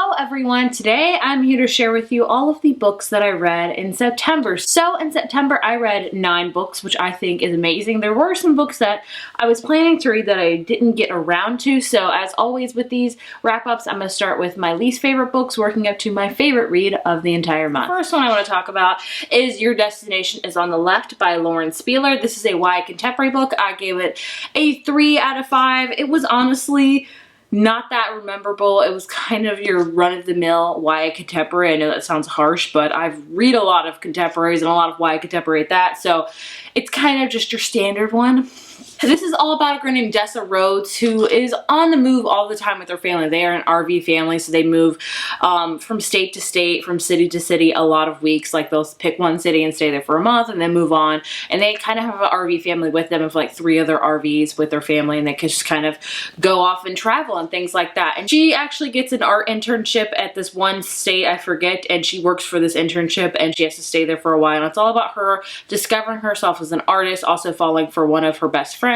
Hello everyone, today I'm here to share with you all of the books that I read in September. So in September I read 9 books, which I think is amazing. There were some books that I was planning to read that I didn't get around to, so as always with these wrap-ups, I'm going to start with my least favorite books, working up to my favorite read of the entire month. The first one I want to talk about is Your Destination is on the Left by Lauren Spieler. This is a YA contemporary book. I gave it a 3 out of 5. It was honestly not that memorable. It was kind of your run-of-the-mill YA contemporary. I know that sounds harsh, but I've read a lot of contemporaries and a lot of YA contemporary at that, so it's kind of just your standard one. This is all about a girl named Dessa Rhodes who is on the move all the time with her family. They are an RV family, so they move from state to state, from city to city a lot of weeks. Like they'll pick one city and stay there for a month and then move on. And they kind of have an RV family with them of like 3 other RVs with their family, and they can just kind of go off and travel and things like that. And she actually gets an art internship at this one state, I forget, and she works for this internship and she has to stay there for a while. And it's all about her discovering herself as an artist, also falling for one of her best friends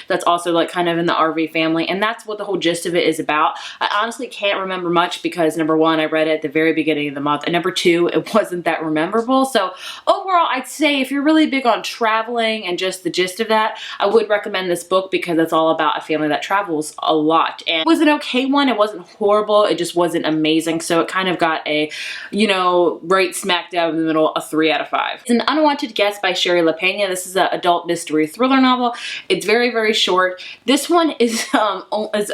that's also like kind of in the RV family, and that's what the whole gist of it is about. I honestly can't remember much because number 1, I read it at the very beginning of the month, and number 2, it wasn't that memorable. So overall, I'd say if you're really big on traveling and just the gist of that, I would recommend this book because it's all about a family that travels a lot. And it was an okay one. It wasn't horrible. It just wasn't amazing. So it kind of got a, you know, right smack down in the middle, a 3 out of 5. It's An Unwanted Guest by Sherry LaPena. This is an adult mystery thriller novel. It's very, very short. This one is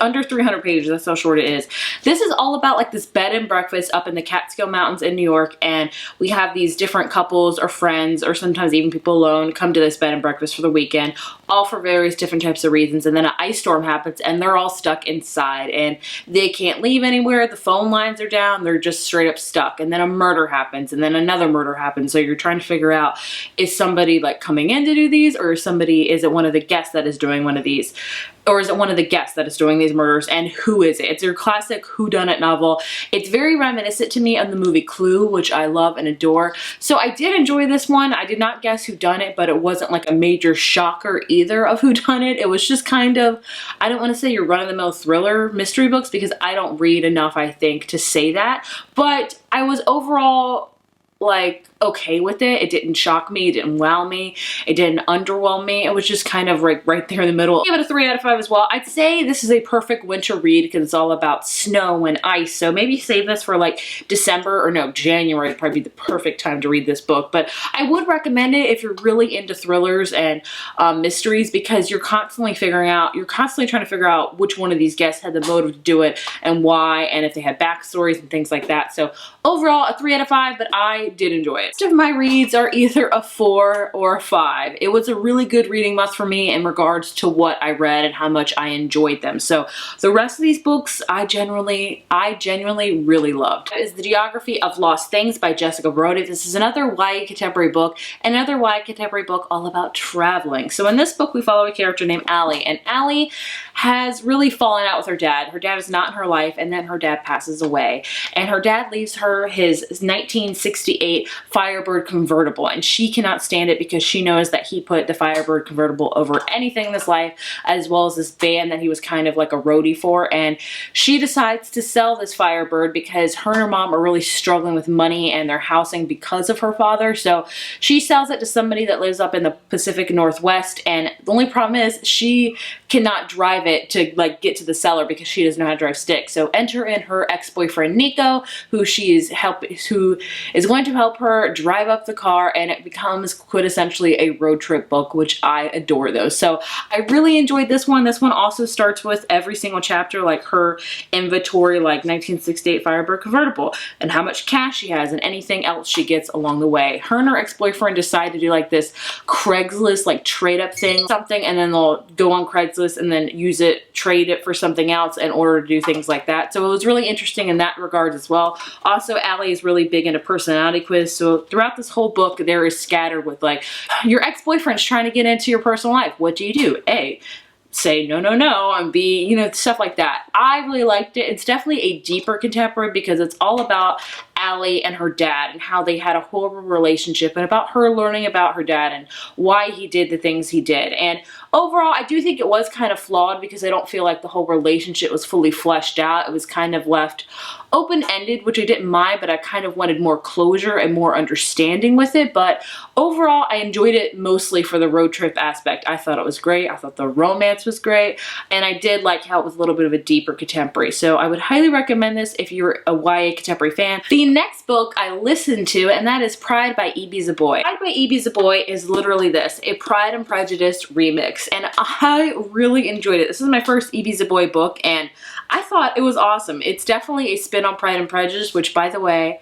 under 300 pages. That's how short it is. This is all about like this bed and breakfast up in the Catskill Mountains in New York, and we have these different couples or friends or sometimes even people alone come to this bed and breakfast for the weekend, all for various different types of reasons, and then an ice storm happens and they're all stuck inside and they can't leave anywhere. The phone lines are down. They're just straight up stuck, and then a murder happens and then another murder happens. So you're trying to figure out, is somebody like coming in to do these, or is it one of the guests that is doing one of these, or is it one of the guests that is doing these murders, and who is it? It's your classic whodunit novel. It's very reminiscent to me of the movie Clue, which I love and adore. So I did enjoy this one. I did not guess whodunit, but it wasn't like a major shocker either of whodunit. It was just kind of, I don't want to say your run-of-the-mill thriller mystery books because I don't read enough, I think, to say that, but I was overall like okay with it. It didn't shock me, it didn't wow me, it didn't underwhelm me. It was just kind of right there in the middle. I give it a 3 out of 5 as well. I'd say this is a perfect winter read because it's all about snow and ice. So maybe save this for like December, or no, January would probably be the perfect time to read this book. But I would recommend it if you're really into thrillers and mysteries, because you're constantly trying to figure out which one of these guests had the motive to do it and why, and if they had backstories and things like that. So overall, a 3 out of 5, but I did enjoy it. Most of my reads are either a 4 or a 5. It was a really good reading month for me in regards to what I read and how much I enjoyed them. So the rest of these books I genuinely really loved. That is The Geography of Lost Things by Jessica Brody. This is another YA contemporary book, another YA contemporary book all about traveling. So in this book we follow a character named Allie, and Allie has really fallen out with her dad. Her dad is not in her life, and then her dad passes away, and her dad leaves her his 1968 Firebird convertible, and she cannot stand it because she knows that he put the Firebird convertible over anything in this life, as well as this band that he was kind of like a roadie for. And she decides to sell this Firebird because her and her mom are really struggling with money and their housing because of her father. So she sells it to somebody that lives up in the Pacific Northwest, and the only problem is she cannot drive it to like get to the seller because she doesn't know how to drive stick. So enter in her ex-boyfriend Nico, who is going to help her drive up the car, and it becomes quintessentially a road trip book, which I adore those. So I really enjoyed this one. This one also starts with every single chapter like her inventory, like 1968 Firebird convertible and how much cash she has and anything else she gets along the way. Her and her ex-boyfriend decide to do like this Craigslist like trade up thing, and then they'll go on Craigslist and then trade it for something else in order to do things like that. So it was really interesting in that regard as well. Also, Allie is really big into personality quiz. So throughout this whole book, there is scattered with like, your ex-boyfriend's trying to get into your personal life. What do you do? A, say no, no, no, and B, stuff like that. I really liked it. It's definitely a deeper contemporary because it's all about Allie and her dad and how they had a horrible relationship, and about her learning about her dad and why he did the things he did. And overall, I do think it was kind of flawed because I don't feel like the whole relationship was fully fleshed out. It was kind of left open-ended, which I didn't mind, but I kind of wanted more closure and more understanding with it. But overall, I enjoyed it mostly for the road trip aspect. I thought it was great. I thought the romance was great, and I did like how it was a little bit of a deeper contemporary. So I would highly recommend this if you're a YA contemporary fan. The next book I listened to, and that is Pride by E.B. Zeboy. Pride by E.B. Zeboy is literally this, a Pride and Prejudice remix, and I really enjoyed it. This is my first E.B. Zeboy book, and I thought it was awesome. It's definitely a spin on Pride and Prejudice, which, by the way,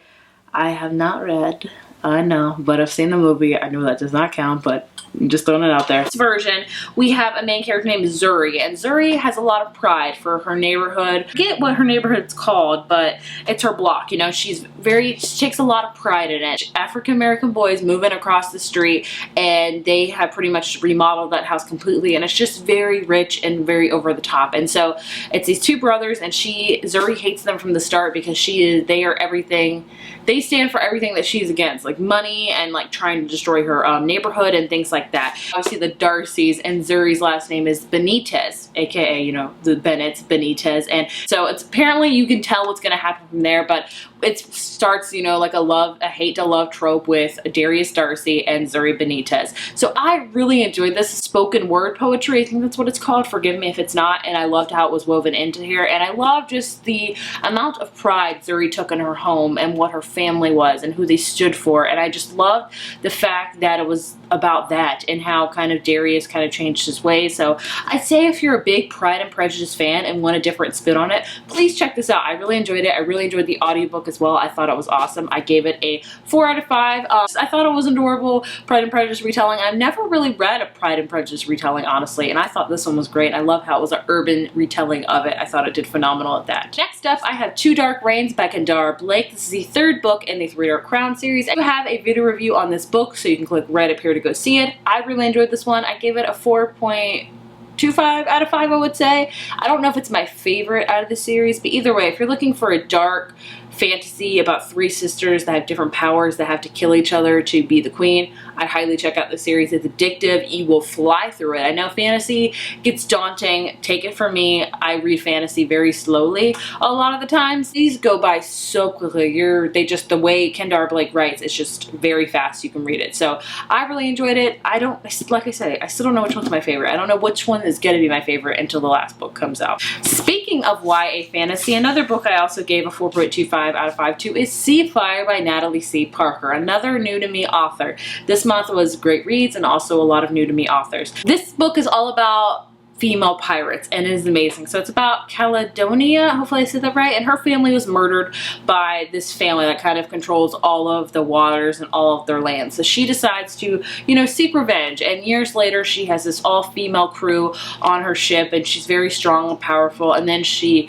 I have not read. I know, but I've seen the movie. I know that does not count, but I'm just throwing it out there. This version, we have a main character named Zuri, and Zuri has a lot of pride for her neighborhood. I forget what her neighborhood's called, but it's her block. You know, she takes a lot of pride in it. African-American boys moving across the street, and they have pretty much remodeled that house completely, and it's just very rich and very over the top. And so it's these two brothers, and Zuri hates them from the start because they are everything. They stand for everything that she's against, like money and like trying to destroy her neighborhood and things like that. Obviously the Darcys, and Zuri's last name is Benitez, aka, you know, the Bennetts, Benitez. And so it's apparently, you can tell what's going to happen from there, but it starts, you know, like a hate to love trope with Darius Darcy and Zuri Benitez. So I really enjoyed this. Spoken word poetry, I think that's what it's called. Forgive me if it's not. And I loved how it was woven into here. And I love just the amount of pride Zuri took in her home and what her family was and who they stood for. And I just loved the fact that it was about that and how kind of Darius kind of changed his ways. So I'd say if you're a big Pride and Prejudice fan and want a different spin on it, please check this out. I really enjoyed it. I really enjoyed the audiobook as well. I thought it was awesome. I gave it a 4 out of 5. I thought it was an adorable Pride and Prejudice retelling. I've never really read a Pride and Prejudice retelling, honestly, and I thought this one was great. I love how it was an urban retelling of it. I thought it did phenomenal at that. Next up, I have Two Dark Reigns by Kendara Blake. This is the 3rd book in the Three Dark Crown series. I have a video review on this book, so you can click right up here to go see it. I really enjoyed this one. I gave it a 4.25 out of 5, I would say. I don't know if it's my favorite out of the series, but either way, if you're looking for a dark fantasy about 3 sisters that have different powers that have to kill each other to be the queen, I highly check out the series. It's addictive. You will fly through it. I know fantasy gets daunting. Take it from me. I read fantasy very slowly a lot of the times. These go by so quickly. The way Kendara Blake writes, it's just very fast. You can read it. So I really enjoyed it. Like I said, I still don't know which one's my favorite. I don't know which one is going to be my favorite until the last book comes out. Speaking of YA fantasy, another book I also gave a 4.25 out of 5 to is Sea Fire by Natalie C. Parker, another new to me author. This month was great reads and also a lot of new to me authors. This book is all about female pirates, and it is amazing. So it's about Caledonia, hopefully I said that right, and her family was murdered by this family that kind of controls all of the waters and all of their land. So she decides to, you know, seek revenge, and years later she has this all-female crew on her ship, and she's very strong and powerful, and then she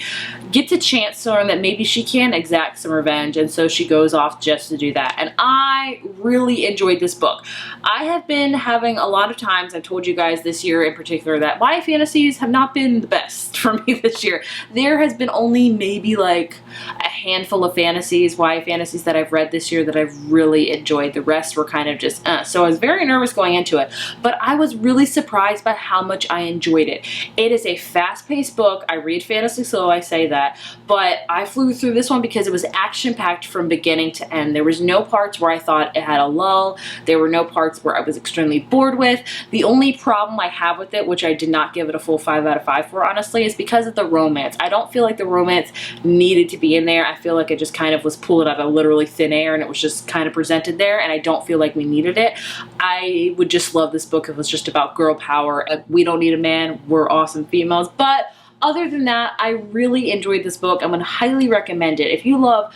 gets a chance to learn that maybe she can exact some revenge, and so she goes off just to do that. And I really enjoyed this book. I have been having a lot of times, I've told you guys this year in particular, that YA fantasies have not been the best for me this year. There has been only maybe like a handful of fantasies, YA fantasies that I've read this year that I've really enjoyed. The rest were kind of just So I was very nervous going into it, but I was really surprised by how much I enjoyed it. It is a fast-paced book. I read fantasy slow, I say that, but I flew through this one because it was action-packed from beginning to end. There was no parts where I thought it had a lull. There were no parts where I was extremely bored with. The only problem I have with it, which I did not give it a full 5 out of 5 for, honestly, is because of the romance. I don't feel like the romance needed to be in there. I feel like it just kind of was pulled out of literally thin air, and it was just kind of presented there, and I don't feel like we needed it. I would just love this book if it was just about girl power. We don't need a man. We're awesome females. But other than that, I really enjoyed this book. I'm going to highly recommend it. If you love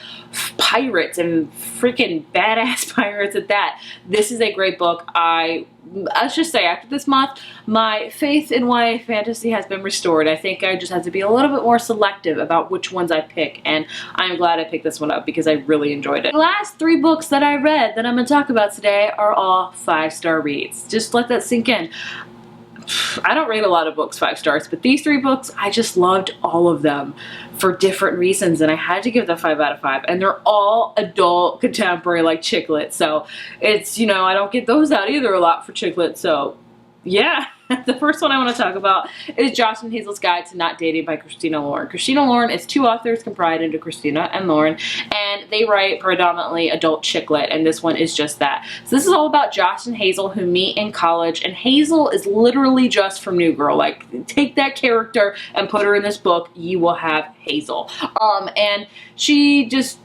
pirates and freaking badass pirates at that, this is a great book. Let's just say after this month, my faith in YA fantasy has been restored. I think I just have to be a little bit more selective about which ones I pick, and I'm glad I picked this one up because I really enjoyed it. The last 3 books that I read that I'm going to talk about today are all 5-star reads. Just let that sink in. I don't rate a lot of books 5 stars, but these 3 books, I just loved all of them for different reasons, and I had to give them 5 out of 5. And they're all adult, contemporary, like chick lit. So it's, you know, I don't get those out either a lot for chick lit. So yeah. The first one I want to talk about is Josh and Hazel's Guide to Not Dating by Christina Lauren. Christina Lauren is 2 authors comprised into Christina and Lauren, and they write predominantly adult chick lit, and this one is just that. So this is all about Josh and Hazel who meet in college, and Hazel is literally just from New Girl. Like, take that character and put her in this book, you will have Hazel. And she just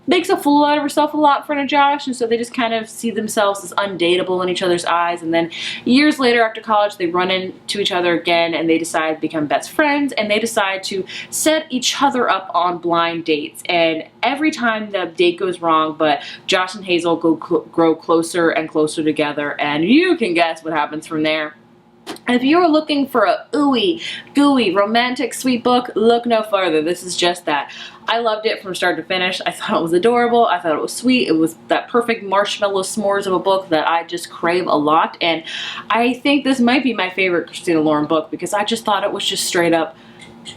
makes a fool out of herself a lot in front of Josh, and so they just kind of see themselves as undateable in each other's eyes. And then years later after college, they run into each other again, and they decide to become best friends, and they decide to set each other up on blind dates. And every time the date goes wrong, but Josh and Hazel grow closer and closer together, and you can guess what happens from there. If you're looking for a ooey, gooey, romantic, sweet book, look no further. This is just that. I loved it from start to finish. I thought it was adorable. I thought it was sweet. It was that perfect marshmallow s'mores of a book that I just crave a lot. And I think this might be my favorite Christina Lauren book because I just thought it was just straight up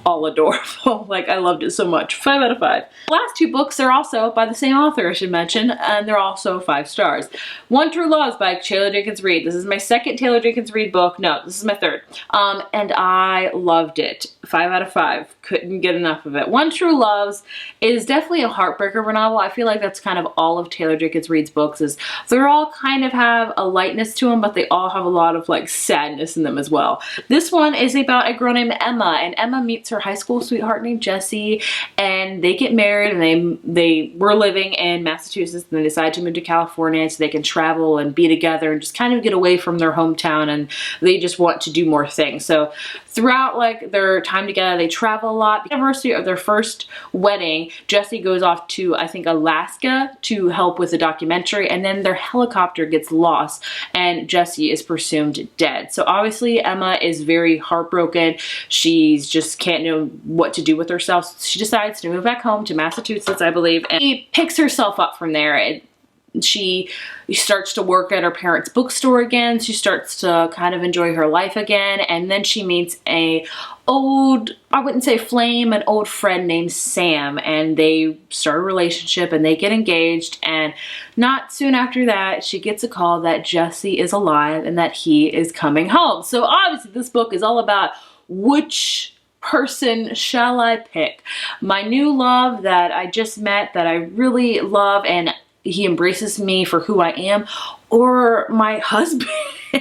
all adorable. Like, I loved it so much. 5 out of 5. The last 2 books are also by the same author, I should mention, and they're also 5 stars. One True Loves by Taylor Jenkins Reid. This is my second Taylor Jenkins Reid book. No, this is my third. And I loved it. 5 out of 5. Couldn't get enough of it. One True Loves is definitely a heartbreaker novel. I feel like that's kind of all of Taylor Jenkins Reid's books, is they're all kind of have a lightness to them, but they all have a lot of like sadness in them as well. This one is about a girl named Emma, and Emma meets her high school sweetheart named Jesse, and they get married, and they were living in Massachusetts, and they decide to move to California so they can travel and be together and just kind of get away from their hometown, and they just want to do more things. So throughout like their time together, they travel a lot. The anniversary of their first wedding, Jesse goes off to, I think, Alaska to help with a documentary, and then their helicopter gets lost and Jesse is presumed dead. So obviously Emma is very heartbroken. She's just can't know what to do with herself. So she decides to move back home to Massachusetts, I believe, and she picks herself up from there. She starts to work at her parents' bookstore again. She starts to kind of enjoy her life again. And then she meets a old, I wouldn't say flame, an old friend named Sam. And they start a relationship and they get engaged. And not soon after that, she gets a call that Jesse is alive and that he is coming home. So obviously this book is all about which person shall I pick? My new love that I just met, that I really love, and he embraces me for who I am, or my husband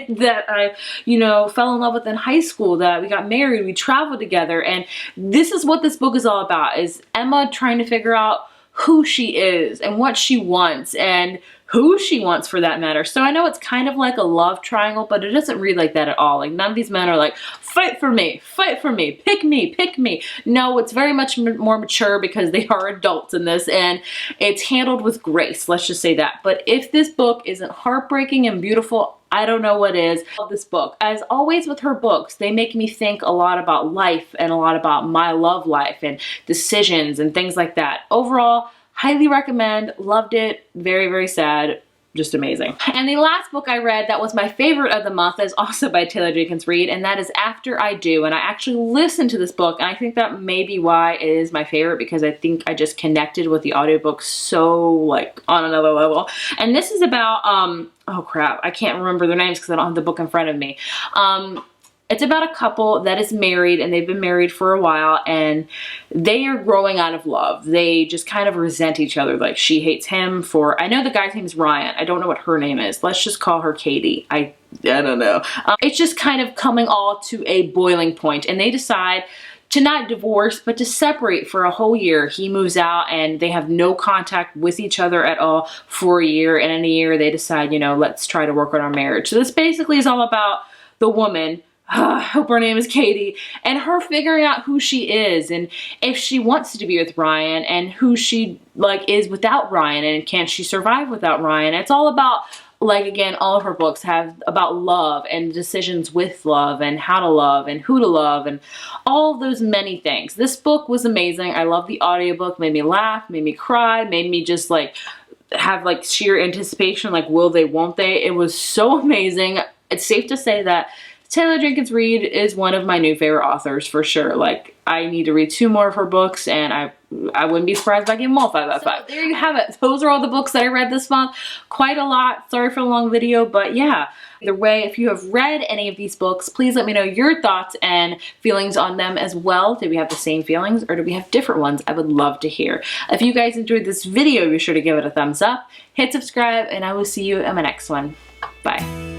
that I, you know, fell in love with in high school, that we got married, we traveled together. And this is what this book is all about, is Emma trying to figure out who she is and what she wants and who she wants for that matter. So I know it's kind of like a love triangle, but it doesn't read like that at all. Like, none of these men are like, fight for me, pick me, pick me. No, it's very much more mature because they are adults in this, and it's handled with grace, let's just say that. But if this book isn't heartbreaking and beautiful, I don't know what is. I love this book. As always with her books, they make me think a lot about life and a lot about my love life and decisions and things like that. Overall, highly recommend. Loved it. Very, very sad. Just amazing. And the last book I read that was my favorite of the month is also by Taylor Jenkins Reid, and that is After I Do. And I actually listened to this book, and I think that may be why it is my favorite, because I think I just connected with the audiobook so like on another level. And this is about, oh crap, I can't remember their names because I don't have the book in front of me. It's about a couple that is married, and they've been married for a while, and they are growing out of love. They just kind of resent each other. Like, she hates him for, I know the guy's name is Ryan. I don't know what her name is. Let's just call her Katie. I don't know. It's just kind of coming all to a boiling point, and they decide to not divorce, but to separate for a whole year. He moves out and they have no contact with each other at all for a year, and in a year they decide, you know, let's try to work on our marriage. So this basically is all about the woman, I hope her name is Katie, and her figuring out who she is and if she wants to be with Ryan, and who she like is without Ryan, and can she survive without Ryan. It's all about, like, again, all of her books have about love and decisions with love and how to love and who to love and all of those many things. This book was amazing. I love the audiobook. Made me laugh, made me cry, made me just like have like sheer anticipation, like will they, won't they. It was so amazing. It's safe to say that Taylor Jenkins Reid is one of my new favorite authors for sure. Like, I need to read 2 more of her books, and I wouldn't be surprised if I gave them all 5 out of 5. So there you have it. Those are all the books that I read this month. Quite a lot. Sorry for the long video, but yeah. Either way, if you have read any of these books, please let me know your thoughts and feelings on them as well. Do we have the same feelings or do we have different ones? I would love to hear. If you guys enjoyed this video, be sure to give it a thumbs up, hit subscribe, and I will see you in my next one. Bye.